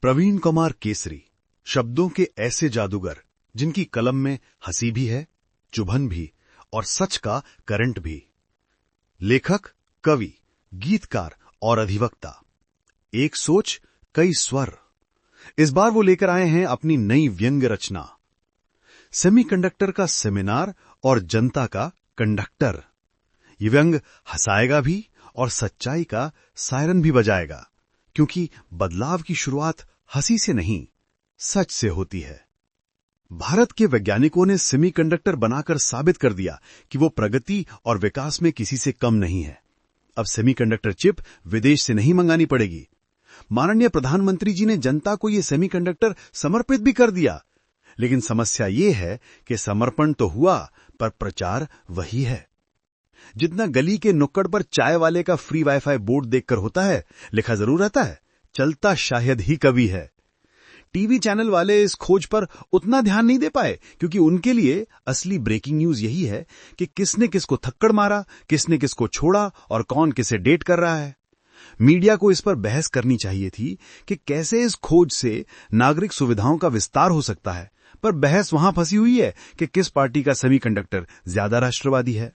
प्रवीण कुमार केसरी शब्दों के ऐसे जादूगर जिनकी कलम में हंसी भी है, चुभन भी और सच का करंट भी। लेखक, कवि, गीतकार और अधिवक्ता। एक सोच, कई स्वर। इस बार वो लेकर आए हैं अपनी नई व्यंग रचना, सेमीकंडक्टर का सेमिनार और जनता का कंडक्टर। ये व्यंग हंसाएगा भी और सच्चाई का सायरन भी बजाएगा, क्योंकि बदलाव की शुरुआत हंसी से नहीं, सच से होती है। भारत के वैज्ञानिकों ने सेमीकंडक्टर बनाकर साबित कर दिया कि वो प्रगति और विकास में किसी से कम नहीं है। अब सेमीकंडक्टर चिप विदेश से नहीं मंगानी पड़ेगी। माननीय प्रधानमंत्री जी ने जनता को ये सेमीकंडक्टर समर्पित भी कर दिया। लेकिन समस्या ये है कि समर्पण तो हुआ, पर प्रचार वही है। जितना गली के नुक्कड़ पर चाय वाले का फ्री वाईफाई बोर्ड देखकर होता है, लिखा जरूर रहता है, चलता शायद ही कभी है। टीवी चैनल वाले इस खोज पर उतना ध्यान नहीं दे पाए, क्योंकि उनके लिए असली ब्रेकिंग न्यूज यही है कि किसने किसको थक्कड़ मारा, किसने किसको छोड़ा और कौन किसे डेट कर रहा है। मीडिया को इस पर बहस करनी चाहिए थी कि कैसे इस खोज से नागरिक सुविधाओं का विस्तार हो सकता है, पर बहस वहां फंसी हुई है कि किस पार्टी का सेमीकंडक्टर ज्यादा राष्ट्रवादी है।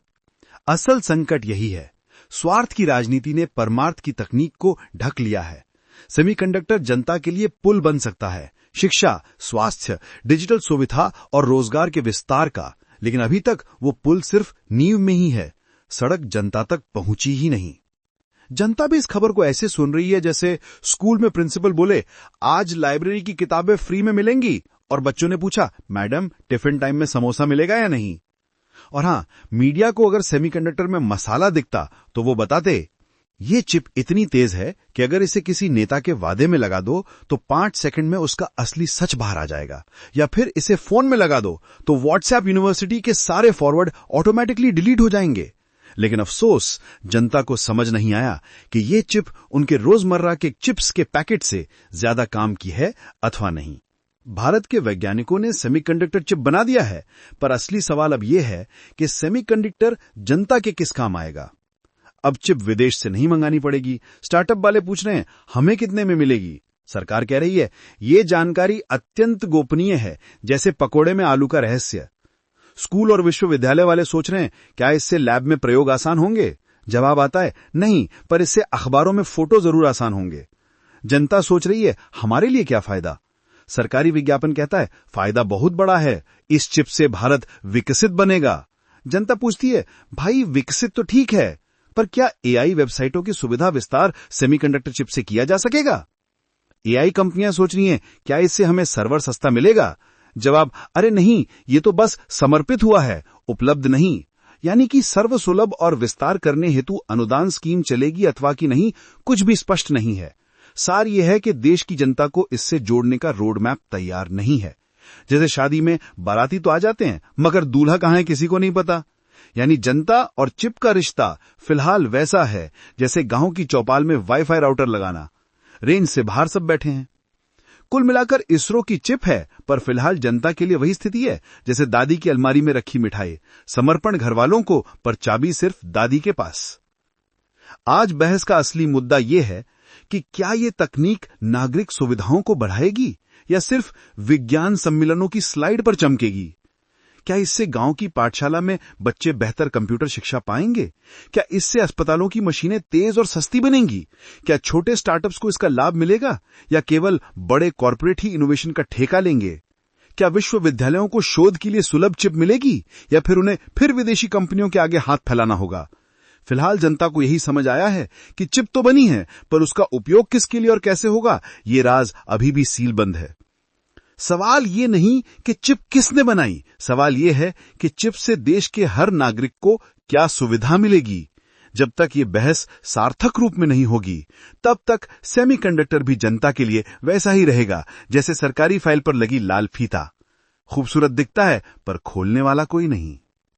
असल संकट यही है, स्वार्थ की राजनीति ने परमार्थ की तकनीक को ढक लिया है। सेमीकंडक्टर जनता के लिए पुल बन सकता है, शिक्षा, स्वास्थ्य, डिजिटल सुविधा और रोजगार के विस्तार का, लेकिन अभी तक वो पुल सिर्फ नींव में ही है, सड़क जनता तक पहुंची ही नहीं। जनता भी इस खबर को ऐसे सुन रही है जैसे स्कूल में प्रिंसिपल बोले, आज लाइब्रेरी की किताबें फ्री में मिलेंगी, और बच्चों ने पूछा, मैडम टिफिन टाइम में समोसा मिलेगा या नहीं। और हां, मीडिया को अगर सेमीकंडक्टर में मसाला दिखता तो वो बताते, ये चिप इतनी तेज है कि अगर इसे किसी नेता के वादे में लगा दो तो 5 सेकंड में उसका असली सच बाहर आ जाएगा, या फिर इसे फोन में लगा दो तो व्हाट्सएप यूनिवर्सिटी के सारे फॉरवर्ड ऑटोमेटिकली डिलीट हो जाएंगे। लेकिन अफसोस, जनता को समझ नहीं आया कि ये चिप उनके रोजमर्रा के चिप्स के पैकेट से ज्यादा काम की है अथवा नहीं। भारत के वैज्ञानिकों ने सेमीकंडक्टर चिप बना दिया है, पर असली सवाल अब यह है कि सेमीकंडक्टर जनता के किस काम आएगा। अब चिप विदेश से नहीं मंगानी पड़ेगी। स्टार्टअप वाले पूछ रहे हैं, हमें कितने में मिलेगी। सरकार कह रही है, ये जानकारी अत्यंत गोपनीय है, जैसे पकोड़े में आलू का रहस्य। स्कूल और विश्वविद्यालय वाले सोच रहे हैं, क्या इससे लैब में प्रयोग आसान होंगे। जवाब आता है, नहीं, पर इससे अखबारों में फोटो जरूर आसान होंगे। जनता सोच रही है, हमारे लिए क्या फायदा। सरकारी विज्ञापन कहता है, फायदा बहुत बड़ा है, इस चिप से भारत विकसित बनेगा। जनता पूछती है, भाई विकसित तो ठीक है, पर क्या एआई वेबसाइटों की सुविधा विस्तार सेमीकंडक्टर चिप से किया जा सकेगा। एआई कंपनियां सोच रही हैं, क्या इससे हमें सर्वर सस्ता मिलेगा। जवाब, अरे नहीं, ये तो बस समर्पित हुआ है, उपलब्ध नहीं। यानी कि सर्वसुलभ और विस्तार करने हेतु अनुदान स्कीम चलेगी अथवा कि नहीं, कुछ भी स्पष्ट नहीं है। सार यह है कि देश की जनता को इससे जोड़ने का रोड मैप तैयार नहीं है। जैसे शादी में बाराती तो आ जाते हैं, मगर दूल्हा कहां है किसी को नहीं पता। यानी जनता और चिप का रिश्ता फिलहाल वैसा है जैसे गांव की चौपाल में वाईफाई राउटर लगाना, रेंज से बाहर सब बैठे हैं। कुल मिलाकर इसरो की चिप है, पर फिलहाल जनता के लिए वही स्थिति है जैसे दादी की अलमारी में रखी मिठाई, समर्पण घर वालों को, पर चाबी सिर्फ दादी के पास। आज बहस का असली मुद्दा यह है कि क्या ये तकनीक नागरिक सुविधाओं को बढ़ाएगी या सिर्फ विज्ञान सम्मेलनों की स्लाइड पर चमकेगी। क्या इससे गांव की पाठशाला में बच्चे बेहतर कंप्यूटर शिक्षा पाएंगे। क्या इससे अस्पतालों की मशीनें तेज और सस्ती बनेंगी। क्या छोटे स्टार्टअप्स को इसका लाभ मिलेगा, या केवल बड़े कॉर्पोरेट ही इनोवेशन का ठेका लेंगे। क्या विश्वविद्यालयों को शोध के लिए सुलभ चिप मिलेगी, या फिर उन्हें फिर विदेशी कंपनियों के आगे हाथ फैलाना होगा। फिलहाल जनता को यही समझ आया है कि चिप तो बनी है, पर उसका उपयोग किसके लिए और कैसे होगा, ये राज अभी भी सीलबंद है। सवाल ये नहीं कि चिप किसने बनाई, सवाल ये है कि चिप से देश के हर नागरिक को क्या सुविधा मिलेगी। जब तक ये बहस सार्थक रूप में नहीं होगी, तब तक सेमीकंडक्टर भी जनता के लिए वैसा ही रहेगा जैसे सरकारी फाइल पर लगी लाल फीता। खूबसूरत दिखता है, पर खोलने वाला कोई नहीं।